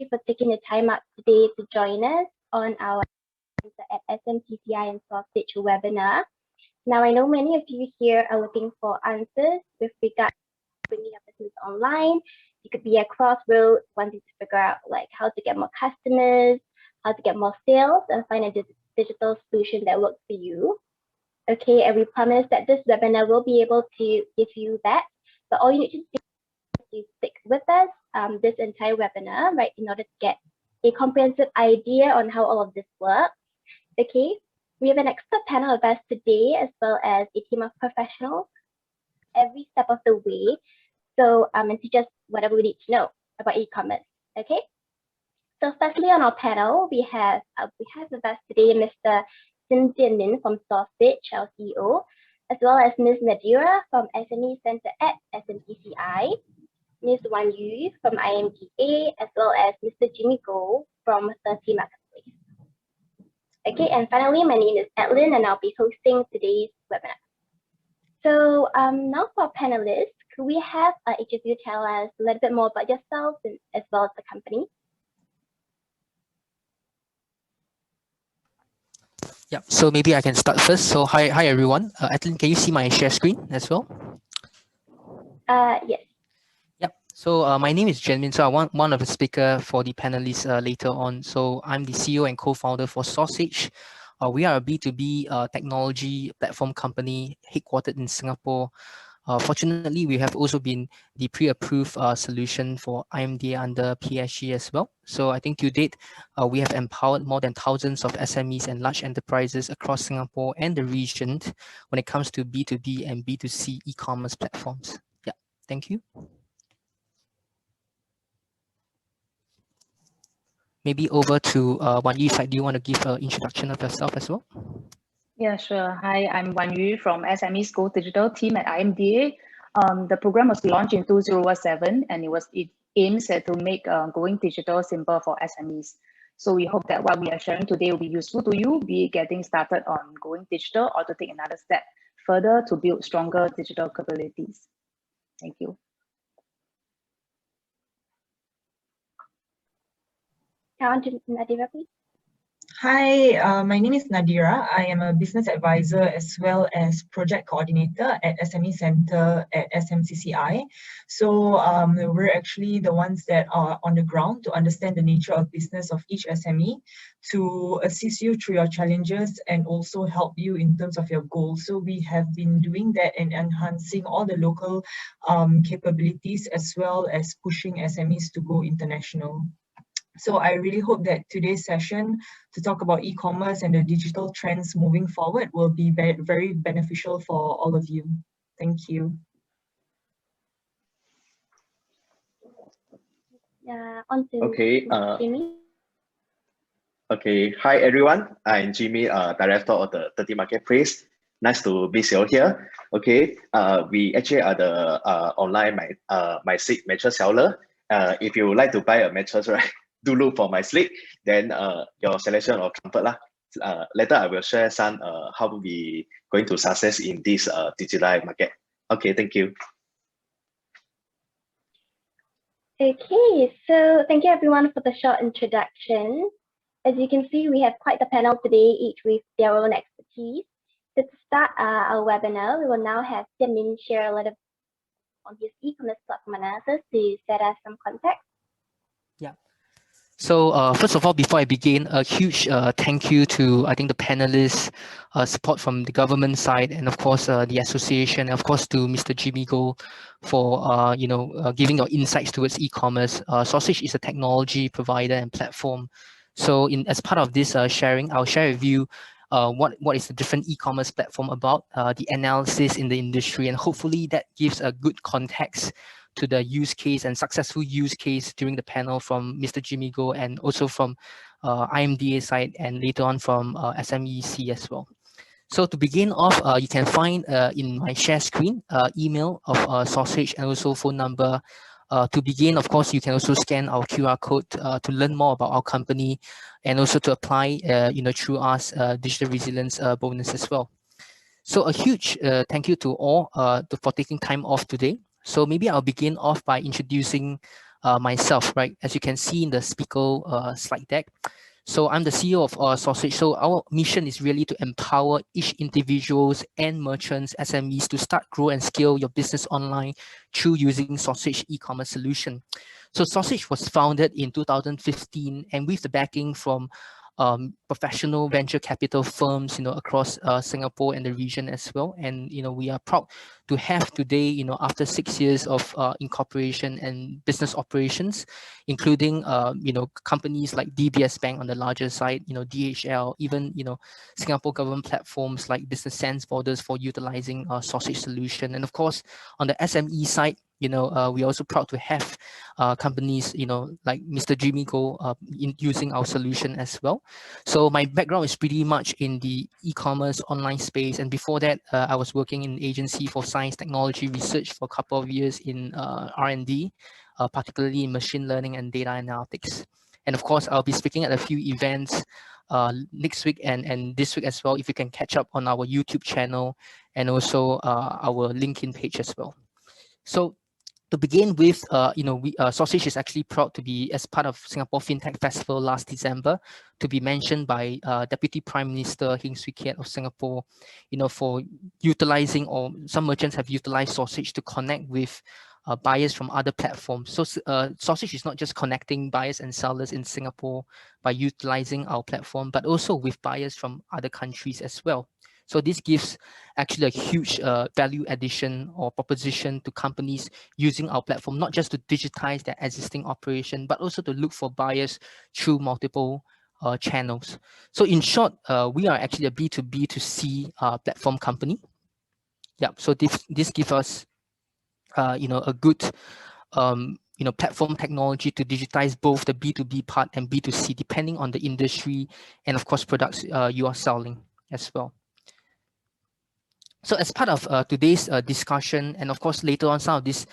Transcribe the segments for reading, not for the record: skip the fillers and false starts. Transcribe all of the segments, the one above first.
for taking the time out today to join us on our at SMCCI and SourceSage webinar. Now, I know many of you here are looking for answers with regard to bringing your business online. You could be at crossroads wanting to figure out like how to get more customers, how to get more sales, and find a digital solution that works for you. Okay, and we promise that this webinar will be able to give you that. But all you need to do is stick with us this entire webinar, right, in order to get a comprehensive idea on how all of this works. Okay, we have an expert panel of us today, as well as a team of professionals every step of the way. So and teach us whatever we need to know about e-commerce. Okay. So firstly, on our panel, we have with us today Mr. Sim Jianmin from SourceSage, our CEO, as well as Ms. Nadira from SME Center at SMCCI, Ms. Wan Yu from IMDA, as well as Mr. Jimmy Go from 30 Marketplace. Okay, and finally, my name is Edlyn, and I'll be hosting today's webinar. So now for our panelists, could we have each of you tell us a little bit more about yourselves and as well as the company? Yeah, so maybe I can start first. So hi everyone. Edlyn, can you see my share screen as well? Yes. Yep. So my name is Jianmin. So I'm one of the speakers for the panelists later on. So I'm the CEO and co-founder for SourceSage. We are a B2B technology platform company headquartered in Singapore. Fortunately, we have also been the pre-approved solution for IMDA under PSG as well. So I think to date, we have empowered more than thousands of SMEs and large enterprises across Singapore and the region when it comes to B2B and B2C e-commerce platforms. Yeah, thank you. Maybe over to Wan Yu. Do you want to give an introduction of yourself as well? Yeah, sure. Hi, I'm Wan Yu from SMEs Go Digital team at IMDA. The program was launched in 2017, and it aims to make going digital simple for SMEs. So we hope that what we are sharing today will be useful to you, be it getting started on going digital or to take another step further to build stronger digital capabilities. Thank you. Nadira, please. Hi, my name is Nadira. I am a business advisor as well as project coordinator at SME Center at SMCCI. So we're actually the ones that are on the ground to understand the nature of business of each SME, to assist you through your challenges and also help you in terms of your goals. So we have been doing that and enhancing all the local capabilities as well as pushing SMEs to go international. So I really hope that today's session to talk about e-commerce and the digital trends moving forward will be very beneficial for all of you. Thank you. On to Jimmy. Okay, hi everyone. I'm Jimmy, director of the 30 Marketplace. Nice to meet you all here. Okay, we actually are the online my sleep mattress seller. If you would like to buy a mattress, right? Do look for my sleep, then your selection of comfort lah. Later I will share some how we going to success in this digital market. Okay, thank you. Okay, so thank you everyone for the short introduction. As you can see, we have quite the panel today, each with their own expertise. So to start our webinar, we will now have Jianmin share a little on his e-commerce platform analysis to set us some context. Yeah. So first of all, before I begin, a huge thank you to, I think, the panelists, support from the government side, and of course the association, and of course to Mr. Jimmy Go for giving your insights towards e-commerce. SourceSage is a technology provider and platform. So as part of this sharing, I'll share with you what is the different e-commerce platform about, the analysis in the industry, and hopefully that gives a good context to the use case and successful use case during the panel from Mr. Jimmy Go and also from IMDA side and later on from SMEC as well. So to begin off, you can find in my share screen email of SourceSage and also phone number. To begin, of course, you can also scan our QR code to learn more about our company and also to apply through us digital resilience bonus as well. So a huge thank you to all for taking time off today. So maybe I'll begin off by introducing myself, right? As you can see in the speaker slide deck. So I'm the CEO of SourceSage. So our mission is really to empower each individuals and merchants, SMEs, to start, grow, and scale your business online through using SourceSage e-commerce solution. So SourceSage was founded in 2015, and with the backing from professional venture capital firms, across Singapore and the region as well. And we are proud to have today, after 6 years of incorporation and business operations, including companies like DBS Bank on the larger side, DHL, even Singapore government platforms like Business Sense Borders for utilizing SourceSage solution, and of course on the SME side. We're also proud to have companies, like Mr. Jimmy Go in using our solution as well. So my background is pretty much in the e-commerce online space. And before that, I was working in an agency for science technology research for a couple of years in R&D, particularly in machine learning and data analytics. And of course, I'll be speaking at a few events next week and this week as well, if you can catch up on our YouTube channel and also our LinkedIn page as well. So to begin with, SourceSage is actually proud to be as part of Singapore FinTech Festival last December, to be mentioned by Deputy Prime Minister Heng Swee Keat of Singapore, for utilizing, or some merchants have utilized SourceSage to connect with buyers from other platforms. So SourceSage is not just connecting buyers and sellers in Singapore by utilizing our platform, but also with buyers from other countries as well. So this gives actually a huge value addition or proposition to companies using our platform, not just to digitize their existing operation, but also to look for buyers through multiple channels. So in short, we are actually a B2B2C platform company. Yeah, so this gives us a good platform technology to digitize both the B2B part and B2C, depending on the industry and of course products you are selling as well. So as part of today's discussion, and of course later on some of this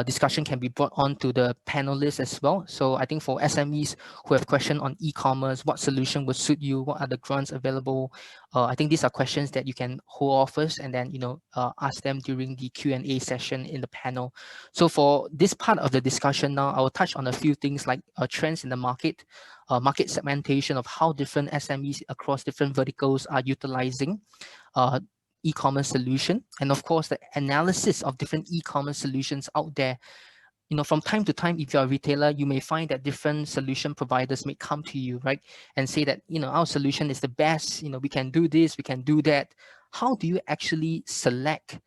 discussion can be brought on to the panelists as well. So I think for SMEs who have questions on e-commerce, what solution would suit you, what are the grants available, I think these are questions that you can hold off first and then ask them during the Q&A session in the panel. So for this part of the discussion now, I will touch on a few things like trends in the market, market segmentation of how different SMEs across different verticals are utilizing e-commerce solution, and of course the analysis of different e-commerce solutions out there. From time to time, if you're a retailer, you may find that different solution providers may come to you, right, and say that our solution is the best, we can do this, we can do that. How do you actually select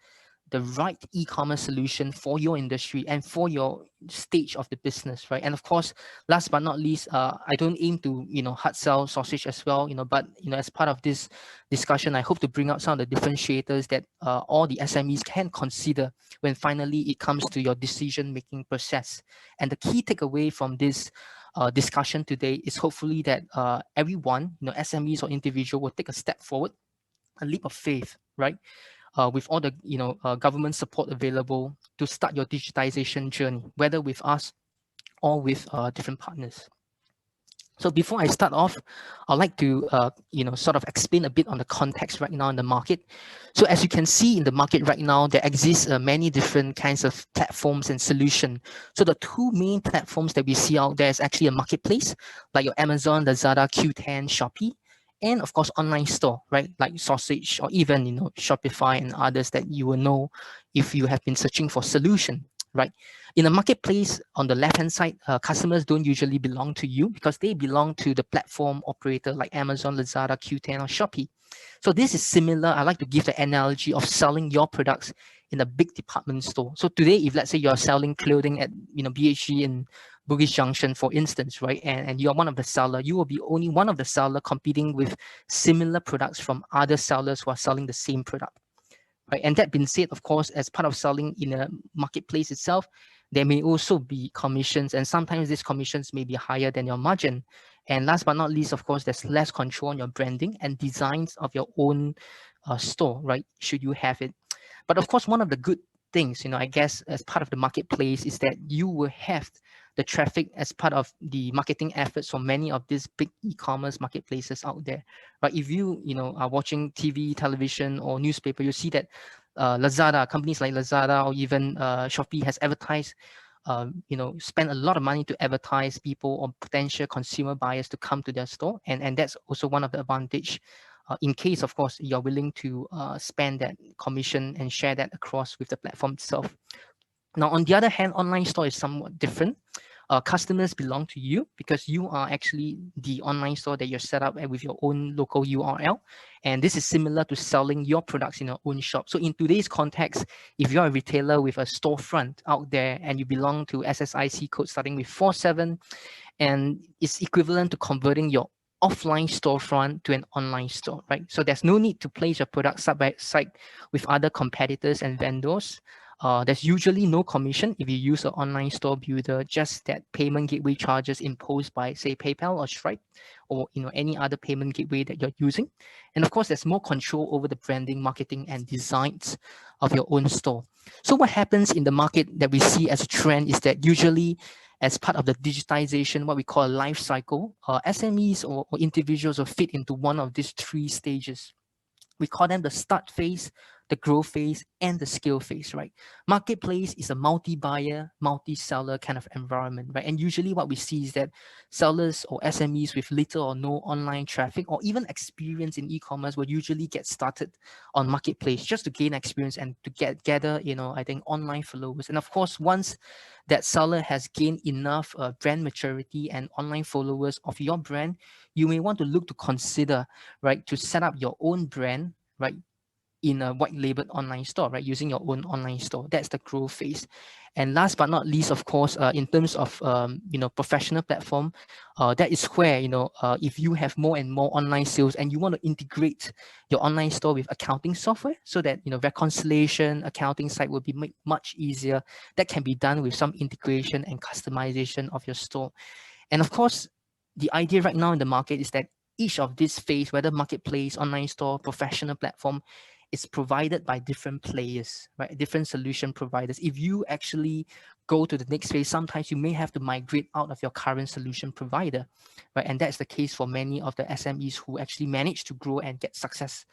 the right e-commerce solution for your industry and for your stage of the business, right? And of course, last but not least, I don't aim to hard sell SourceSage as well, but as part of this discussion, I hope to bring out some of the differentiators that all the SMEs can consider when finally it comes to your decision-making process. And the key takeaway from this discussion today is hopefully that everyone, SMEs or individual, will take a step forward, a leap of faith, right? With all the government support available to start your digitization journey, whether with us or with different partners. So before I start off, I'd like to sort of explain a bit on the context right now in the market. So as you can see in the market right now, there exists many different kinds of platforms and solutions. So the two main platforms that we see out there is actually a marketplace, like your Amazon, Lazada, Q10, Shopee, and of course online store, right, like SourceSage or even Shopify and others that you will know if you have been searching for solution, right? In a marketplace, on the left hand side, customers don't usually belong to you because they belong to the platform operator like Amazon, Lazada, Q10 or Shopee. So this is similar. I like to give the analogy of selling your products in a big department store. So today, if let's say you're selling clothing at BHG in Bugis Junction, for instance, right, and you're one of the seller, you will be only one of the seller competing with similar products from other sellers who are selling the same product, right? And that being said, of course, as part of selling in a marketplace itself, there may also be commissions, and sometimes these commissions may be higher than your margin. And last but not least, of course, there's less control on your branding and designs of your own store, right, should you have it. But of course, one of the good things, I guess, as part of the marketplace is that you will have the traffic as part of the marketing efforts for many of these big e-commerce marketplaces out there. But if you, are watching TV, television, or newspaper, you see that Lazada, companies like Lazada or even Shopee has advertised spend a lot of money to advertise people or potential consumer buyers to come to their store, and that's also one of the advantage. In case, of course, you're willing to spend that commission and share that across with the platform itself. Now, on the other hand, online store is somewhat different. Customers belong to you because you are actually the online store that you're set up with your own local URL. And this is similar to selling your products in your own shop. So in today's context, if you're a retailer with a storefront out there and you belong to SSIC code starting with 47, and it's equivalent to converting your offline storefront to an online store, right? So there's no need to place your product side by side with other competitors and vendors. There's usually no commission if you use an online store builder, just that payment gateway charges imposed by, say, PayPal or Stripe, or any other payment gateway that you're using. And of course, there's more control over the branding, marketing, and designs of your own store. So what happens in the market that we see as a trend is that usually, as part of the digitization, what we call a life cycle, SMEs or individuals will fit into one of these three stages. We call them the start phase, the growth phase, and the scale phase, right? Marketplace is a multi-buyer, multi-seller kind of environment, right? And usually what we see is that sellers or SMEs with little or no online traffic or even experience in e-commerce will usually get started on marketplace just to gain experience and to gather, I think, online followers. And of course, once that seller has gained enough brand maturity and online followers of your brand, you may want to look to consider, right, to set up your own brand, right, in a white labeled online store, right, using your own online store. That's the growth phase. And last but not least, of course, in terms of professional platform, that is where if you have more and more online sales and you want to integrate your online store with accounting software so that reconciliation, accounting side will be much easier. That can be done with some integration and customization of your store. And of course, the idea right now in the market is that each of these phase, whether marketplace, online store, professional platform, is provided by different players, right? Different solution providers. If you actually go to the next phase, sometimes you may have to migrate out of your current solution provider, right? And that's the case for many of the SMEs who actually manage to grow and get success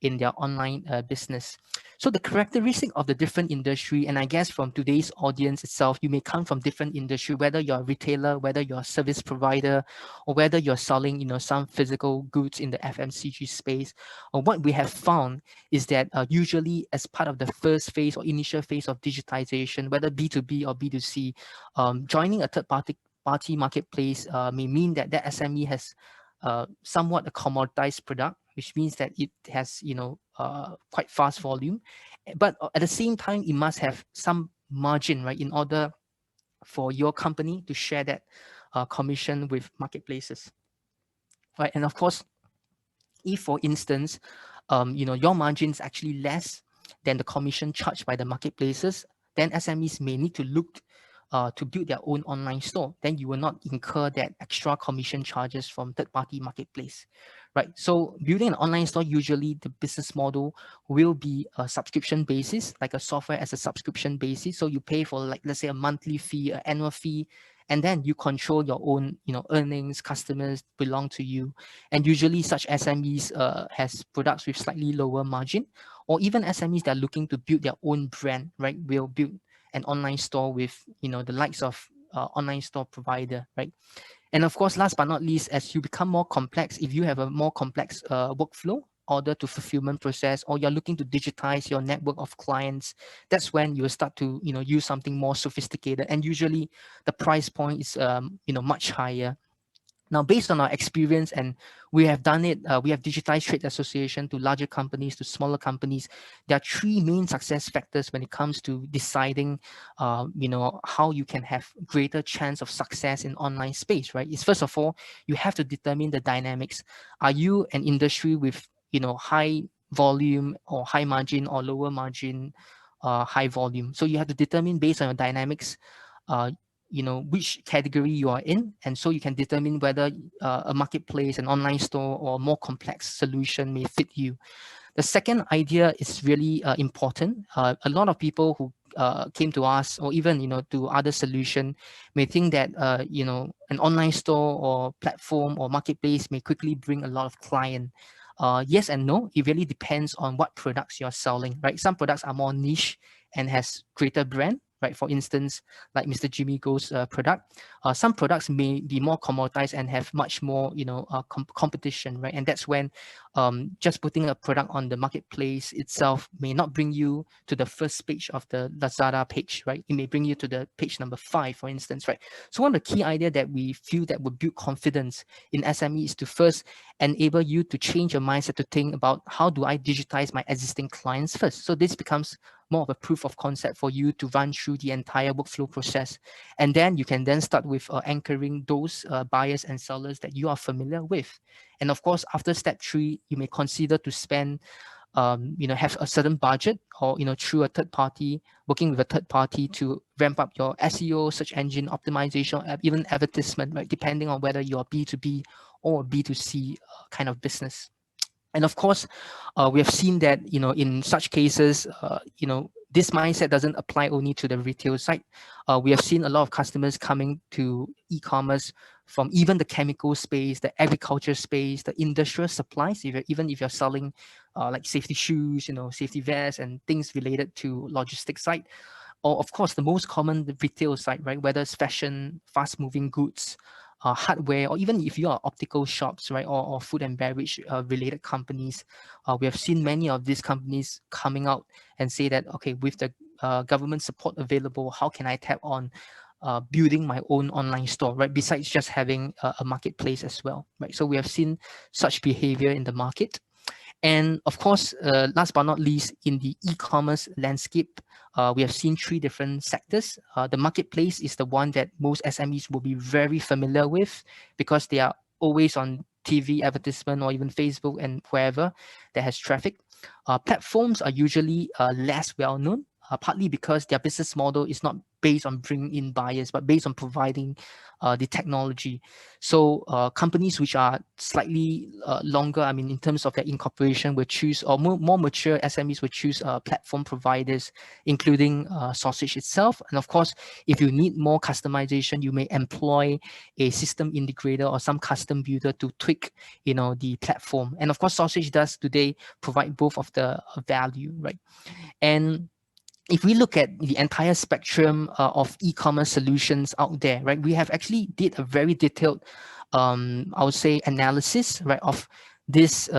in their online business. So the characteristic of the different industry, and I guess from today's audience itself, you may come from different industry, whether you're a retailer, whether you're a service provider, or whether you're selling, some physical goods in the FMCG space. Or what we have found is that usually as part of the first phase or initial phase of digitization, whether B2B or B2C, joining a third-party marketplace may mean that that SME has somewhat a commoditized product, which means that it has quite fast volume, but at the same time it must have some margin, right, in order for your company to share that commission with marketplaces, right? And of course, if for instance your margin is actually less than the commission charged by the marketplaces, then SMEs may need to look to build their own online store. Then you will not incur that extra commission charges from third-party marketplace, right? So building an online store, usually the business model will be a subscription basis, like a software as a subscription basis. So you pay for, like, let's say, a monthly fee, an annual fee, and then you control your own earnings. Customers belong to you. And usually such SMEs has products with slightly lower margin, or even SMEs that are looking to build their own brand, right, will build an online store with the likes of online store provider, right? And of course, last but not least, as you become more complex, if you have a more complex workflow, order to fulfillment process, or you're looking to digitize your network of clients, that's when you will start to use something more sophisticated, and usually the price point is much higher. Now, based on our experience, and we have done it, we have digitized trade association to larger companies, to smaller companies. There are three main success factors when it comes to deciding, how you can have greater chance of success in online space, right? It's first of all, you have to determine the dynamics. Are you an industry with, high volume or high margin, or lower margin, high volume? So you have to determine based on your dynamics, which category you are in, and so you can determine whether a marketplace, an online store, or a more complex solution may fit you. The second idea is really important. A lot of people who came to us, or even to other solution, may think that an online store or platform or marketplace may quickly bring a lot of client. Yes and no. It really depends on what products you're selling, right? Some products are more niche and has greater brand, right? For instance, like Mr. Jimmy Go's product, some products may be more commoditized and have much more, competition, right? And that's when just putting a product on the marketplace itself may not bring you to the first page of the Lazada page, right? It may bring you to the page number 5, for instance, right? So one of the key ideas that we feel that will build confidence in SME is to first enable you to change your mindset to think about how do I digitize my existing clients first. So this becomes more of a proof of concept for you to run through the entire workflow process. And then you can then start with anchoring those buyers and sellers that you are familiar with. And of course, after step 3, you may consider to spend have a certain budget or, through a third party, working with a third party to ramp up your SEO, search engine optimization, even advertisement, right? Depending on whether you're B2B or B2C kind of business. And of course, we have seen that, in such cases, this mindset doesn't apply only to the retail side. We have seen a lot of customers coming to e-commerce from even the chemical space, the agriculture space, the industrial supplies, even if you're selling like safety shoes, safety vests and things related to logistics side. Or of course, the most common, the retail side, right? Whether it's fashion, fast-moving goods, hardware, or even if you are optical shops, right, or food and beverage related companies, we have seen many of these companies coming out and say that, okay, with the government support available, how can I tap on building my own online store, right? Besides just having a marketplace as well, right? So we have seen such behavior in the market. And of course, last but not least, in the e-commerce landscape, we have seen 3 different sectors. The marketplace is the one that most SMEs will be very familiar with because they are always on TV advertisement or even Facebook and wherever that has traffic. Platforms are usually less well known, partly because their business model is not based on bringing in buyers, but based on providing the technology. So companies which are slightly longer, in terms of their incorporation, will choose, or more mature SMEs will choose platform providers, including SourceSage itself. And of course, if you need more customization, you may employ a system integrator or some custom builder to tweak, the platform. And of course, SourceSage does today provide both of the value, right? And if we look at the entire spectrum of e-commerce solutions out there, right, we have actually did a very detailed, I would say, analysis, right, of this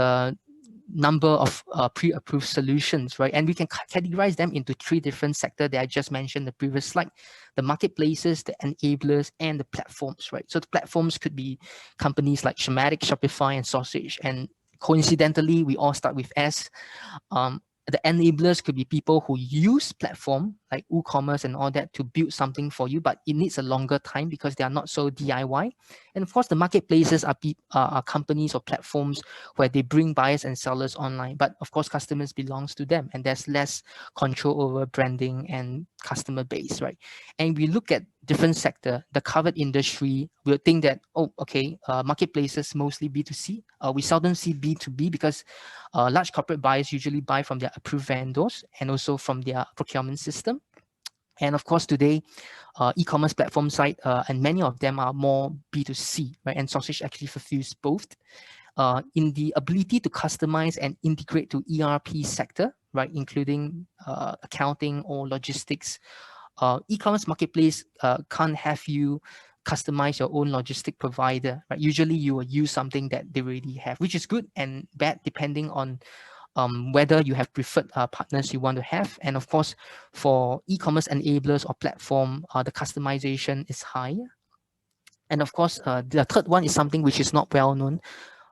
number of pre-approved solutions, right, and we can categorize them into 3 different sectors that I just mentioned in the previous slide: the marketplaces, the enablers, and the platforms, right? So the platforms could be companies like Shamatic, Shopify, and SourceSage, and coincidentally, we all start with S. The enablers could be people who use platform like WooCommerce and all that to build something for you, but it needs a longer time because they are not so DIY. And of course, the marketplaces are companies or platforms where they bring buyers and sellers online, but of course, customers belongs to them, and there's less control over branding and customer base, right? And we look at different sector, the covered industry, we'll think that, marketplaces mostly B2C. We seldom see B2B because large corporate buyers usually buy from their approved vendors and also from their procurement system. And of course, today, e-commerce platform side, and many of them are more B2C, right? And SourceSage actually fulfills both. In the ability to customize and integrate to ERP sector, right, including accounting or logistics, e-commerce marketplace can't have you customize your own logistic provider, right? Usually you will use something that they already have, which is good and bad depending on whether you have preferred partners you want to have. And of course, for e-commerce enablers or platform, the customization is high. And of course, the third one is something which is not well known.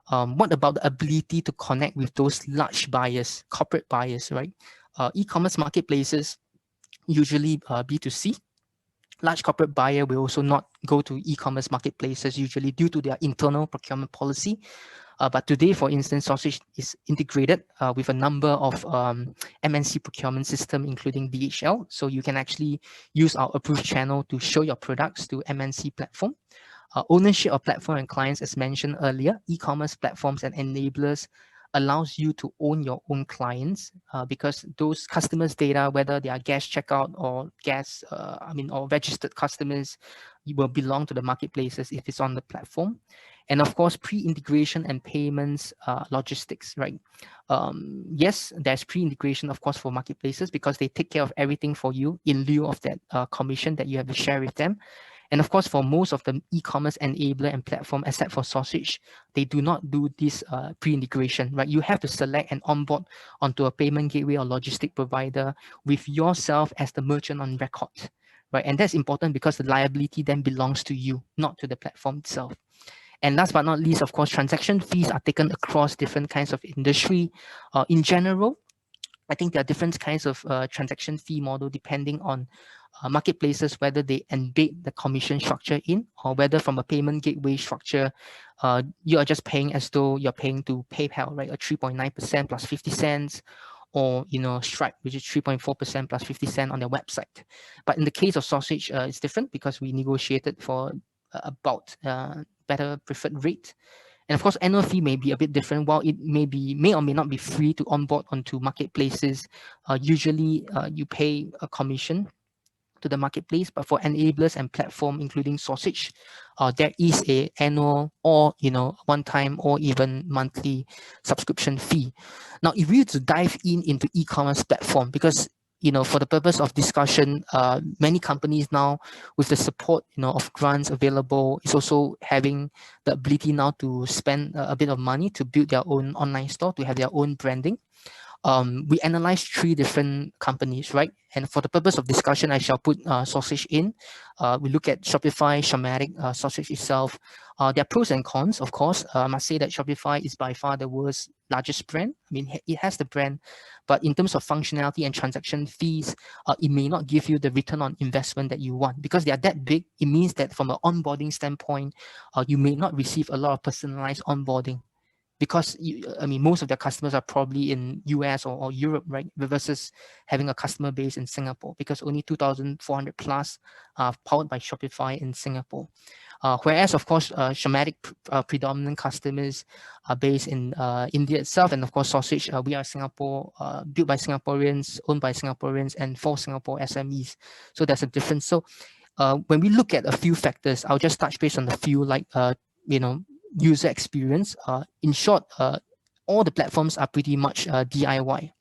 What about the ability to connect with those large buyers, corporate buyers, right? E-commerce marketplaces usually B2C. Large corporate buyer will also not go to e-commerce marketplaces usually due to their internal procurement policy. But today, for instance, SourceSage is integrated with a number of MNC procurement system, including DHL. So you can actually use our approved channel to show your products to MNC platform. Ownership of platform and clients, as mentioned earlier, e-commerce platforms and enablers allows you to own your own clients because those customers' data, whether they are guest checkout or or registered customers, will belong to the marketplaces if it's on the platform. And of course, pre-integration and payments logistics, right? Yes, there's pre-integration, of course, for marketplaces because they take care of everything for you in lieu of that commission that you have to share with them. And of course, for most of the e-commerce enabler and platform, except for SourceSage, they do not do this pre-integration, right? You have to select and onboard onto a payment gateway or logistic provider with yourself as the merchant on record, right? And that's important because the liability then belongs to you, not to the platform itself. And last but not least, of course, transaction fees are taken across different kinds of industry. In general, I think there are different kinds of transaction fee model depending on marketplaces, whether they embed the commission structure in or whether from a payment gateway structure, you are just paying as though you're paying to PayPal, right? A 3.9% plus 50 cents, or Stripe, which is 3.4% plus 50 cents on their website. But in the case of SourceSage, it's different because we negotiated for about better preferred rate. And of course, annual fee may be a bit different. While it may or may not be free to onboard onto marketplaces, usually you pay a commission to the marketplace. But for enablers and platform, including SourceSage, there is a annual or one-time or even monthly subscription fee. Now, if we were to dive into e-commerce platform, because for the purpose of discussion, many companies now, with the support of grants available, is also having the ability now to spend a bit of money to build their own online store, to have their own branding. We analyzed 3 different companies, right? And for the purpose of discussion, I shall put SourceSage in. We look at Shopify, Shopmatic, SourceSage itself. There are pros and cons, of course. I must say that Shopify is by far the world's largest brand. I mean, it has the brand, but in terms of functionality and transaction fees, it may not give you the return on investment that you want. Because they are that big, it means that from an onboarding standpoint, you may not receive a lot of personalized onboarding. Because most of their customers are probably in US or Europe, right? Versus having a customer base in Singapore, because only 2,400 plus are powered by Shopify in Singapore. Whereas, of course, Shopmatic predominant customers are based in India itself, and of course, SourceSage, we are Singapore, built by Singaporeans, owned by Singaporeans, and for Singapore SMEs. So there's a difference. So when we look at a few factors, I'll just touch base on a few, like user experience. In short, all the platforms are pretty much DIY,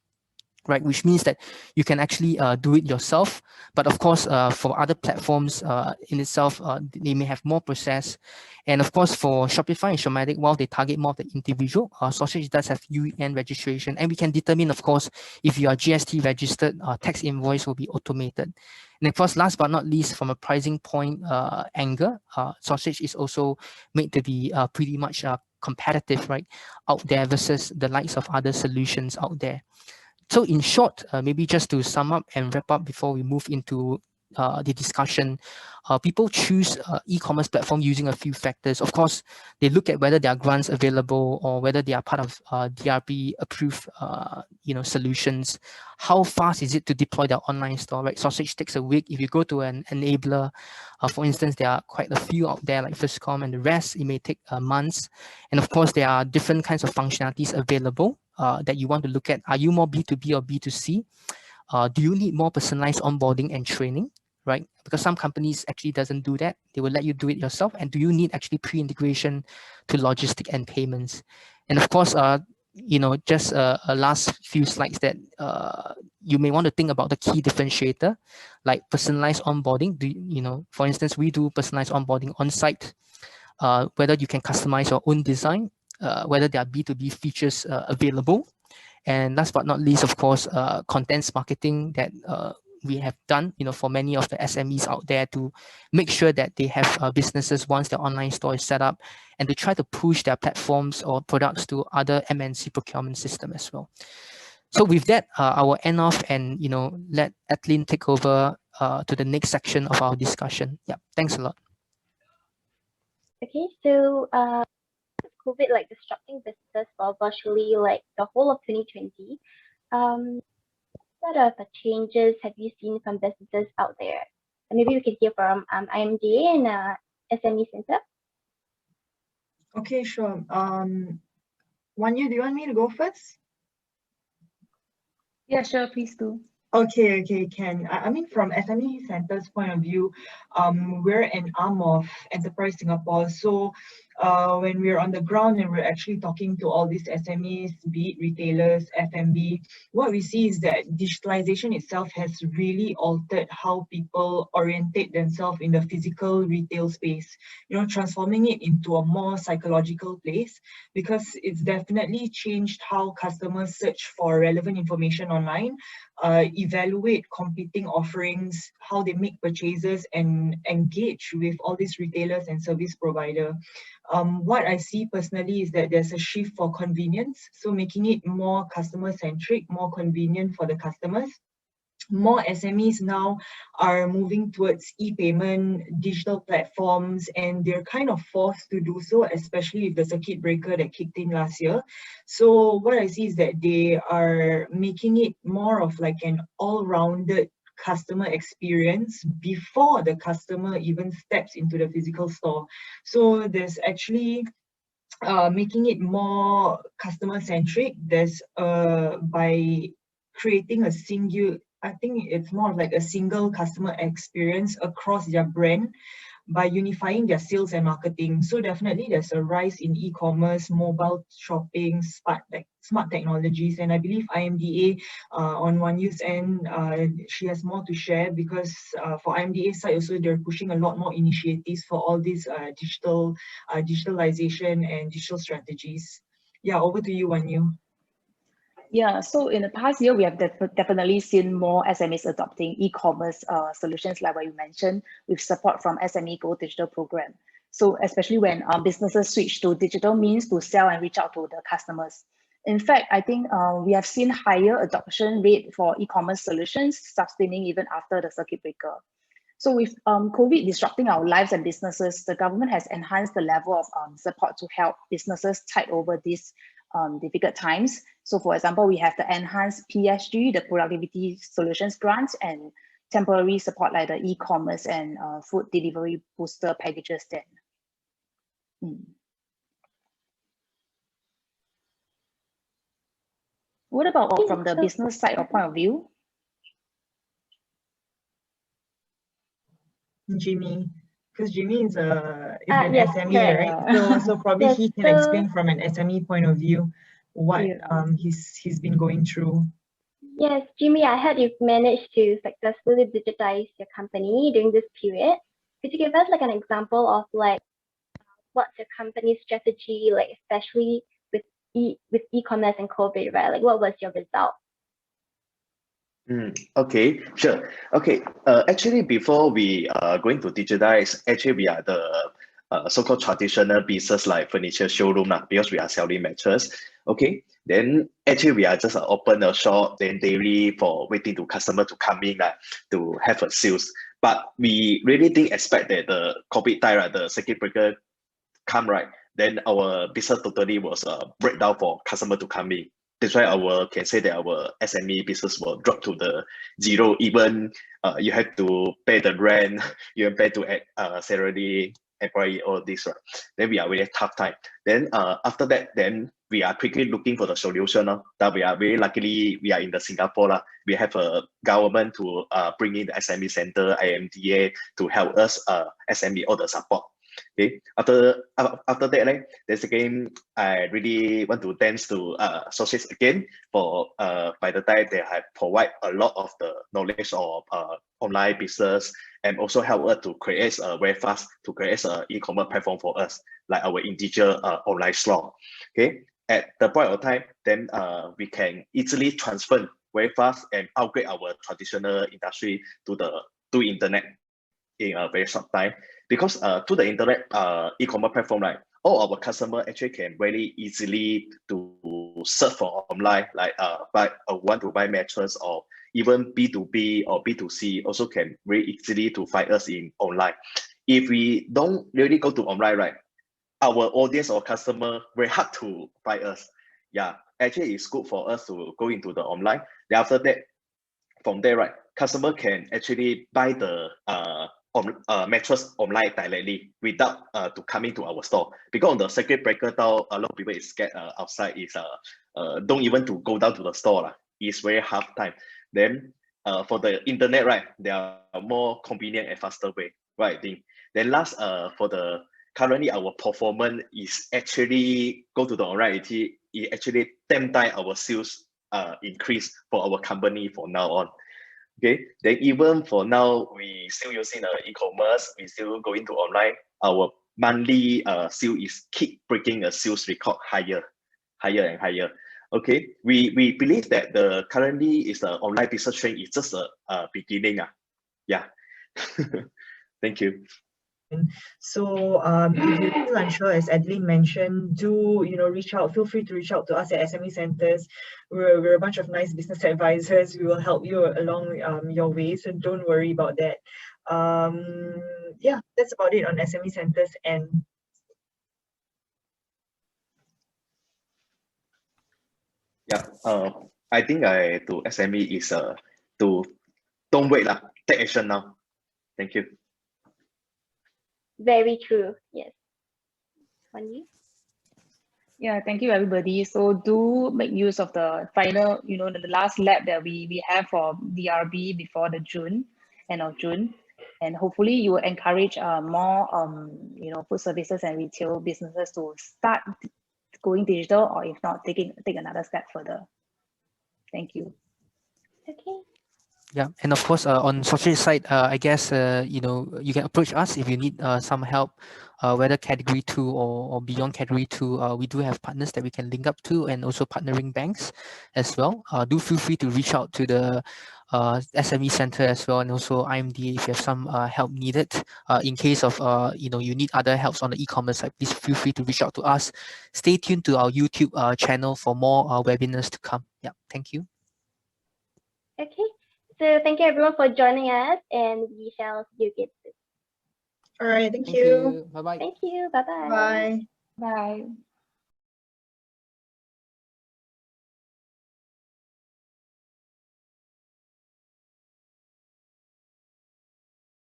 right? Which means that you can actually do it yourself. But of course, for other platforms in itself, they may have more process. And of course, for Shopify and Shopmatic, while they target more of the individual, SourceSage does have UEN registration. And we can determine, of course, if you are GST registered, tax invoice will be automated. And of course, last but not least, from a pricing point angle, SourceSage is also made to be pretty much competitive, right, out there versus the likes of other solutions out there. So in short, maybe just to sum up and wrap up before we move into the discussion, people choose e-commerce platform using a few factors. Of course, they look at whether there are grants available or whether they are part of DRP approved solutions. How fast is it to deploy their online store, right? SourceSage takes a week. If you go to an enabler, for instance, there are quite a few out there like Firstcom and the rest, it may take months. And of course, there are different kinds of functionalities available that you want to look at. Are you more B2B or B2C? Do you need more personalized onboarding and training, right? Because some companies actually doesn't do that. They will let you do it yourself. And do you need actually pre-integration to logistic and payments? And of course, just a last few slides that you may want to think about the key differentiator, like personalized onboarding. For instance, we do personalized onboarding on site, whether you can customize your own design, whether there are B2B features available. And last but not least, of course, contents marketing that we have done, for many of the SMEs out there to make sure that they have businesses once their online store is set up, and to try to push their platforms or products to other MNC procurement system as well. So with that, I will end off and let Adeline take over to the next section of our discussion. Yeah, thanks a lot. Okay, so COVID disrupting business for virtually the whole of 2020. What sort of changes have you seen from businesses out there? And maybe we can hear from IMDA and SME Center. Okay, sure. Wanyu, do you want me to go first? Yeah, sure, please do. Okay, Ken. I mean, from SME Center's point of view, we're an arm of Enterprise Singapore. So when we're on the ground and we're actually talking to all these SMEs, be it retailers, F&B, what we see is that digitalization itself has really altered how people orientate themselves in the physical retail space, transforming it into a more psychological place, because it's definitely changed how customers search for relevant information online, evaluate competing offerings, how they make purchases, and engage with all these retailers and service provider. What I see personally is that there's a shift for convenience, so making it more customer-centric, more convenient for the customers. More SMEs now are moving towards e-payment, digital platforms, and they're kind of forced to do so, especially with the circuit breaker that kicked in last year. So what I see is that they are making it more of like an all-rounded customer experience before the customer even steps into the physical store. So there's actually making it more customer centric. There's by creating a single, I think it's more like a single customer experience across their brand by unifying their sales and marketing. So definitely there's a rise in e-commerce, mobile shopping, smart technologies, and I believe IMDA on Wan Yu's end, she has more to share, because for IMDA side also, they're pushing a lot more initiatives for all these digitalization and digital strategies. Yeah, over to you, Wan Yu. Yeah, so in the past year, we have definitely seen more SMEs adopting e-commerce solutions, like what you mentioned, with support from SME Go Digital program. So especially when businesses switch to digital means to sell and reach out to the customers. In fact, I think we have seen higher adoption rate for e-commerce solutions, sustaining even after the circuit breaker. So with COVID disrupting our lives and businesses, the government has enhanced the level of support to help businesses tide over these difficult times. So for example, we have the enhanced PSG, the productivity solutions grants, and temporary support like the e-commerce and food delivery booster packages then. What about from the business side or point of view? Jimmy, because Jimmy is an yes, SME, right? So probably he can explain from an SME point of view what he's been going through. Yes, Jimmy, I heard you've managed to successfully digitize your company during this period. Could you give us like an example of like what's your company's strategy, like especially with e-commerce and COVID, right? Like what was your result? Okay, sure. Okay, actually, before we are going to digitize, actually we are the so-called traditional business like furniture showroom because we are selling mattress. Okay, then actually we are just open a shop, then daily for waiting to customer to come in to have a sales. But we really didn't expect that the COVID time, right, the circuit breaker come, right, then our business totally was breakdown for customer to come in. That's why can say that our SME business will drop to the zero. Even you have to pay the rent, you have to pay to salary, employee, all this, right? Then we are really tough time. Then after that, then we are quickly looking for the solution. That we are very luckily we are in the Singapore. We have a government to bring in the SME Center, IMDA to help us SME all the support. Okay, after that, there's again, I really want to thanks to SourceSage again for by the time they have provide a lot of the knowledge of online business and also help us to create very fast to create an e-commerce platform for us, like our individual online store. Okay, at the point of time, then we can easily transfer very fast and upgrade our traditional industry to internet in a very short time. Because to the internet e-commerce platform, right, all our customers actually can very easily to search for online, like want to buy mattress, or even B2B or B2C also can very easily to find us in online. If we don't really go to online, right, our audience or customer very hard to find us. Yeah, actually it's good for us to go into the online. Then after that, from there, right, customer can actually buy the mattress online directly without to coming to our store. Because on the circuit breaker down, a lot of people is scared outside is don't even to go down to the store. It's very hard time. Then for the internet, right, there are more convenient and faster way, right? Then last for the currently our performance is actually go to the already, it actually 10 times our sales increase for our company for now on. Okay, then even for now, we still using e-commerce, we still going to online. Our monthly sale is keep breaking a sales record higher and higher. Okay, we believe that the currently is the online business trend is just a beginning. Yeah. Thank you. So if you feel unsure, as Adeline mentioned, do reach out. Feel free to reach out to us at SME Centers. We're a bunch of nice business advisors. We will help you along your way. So don't worry about that. Yeah, that's about it on SME Centers. And yeah, I think to SME is to don't wait lah, take action now. Thank you. Very true. Yes. Wanyu? Yeah, thank you, everybody. So do make use of the final, the last lab that we have for DRB before the end of June. And hopefully you will encourage more, food services and retail businesses to start going digital, or if not, take another step further. Thank you. Okay. Yeah, and of course, on SourceSage side, I guess you can approach us if you need some help, whether category 2 or beyond category 2. We do have partners that we can link up to, and also partnering banks as well. Do feel free to reach out to the SME Center as well, and also IMDA if you have some help needed. In case of you need other helps on the e-commerce side, please feel free to reach out to us. Stay tuned to our YouTube channel for more webinars to come. Yeah, thank you. Okay. So thank you everyone for joining us, and we shall see you again soon. all right, thank you. Bye-bye. Thank you. Bye-bye. Bye. Bye.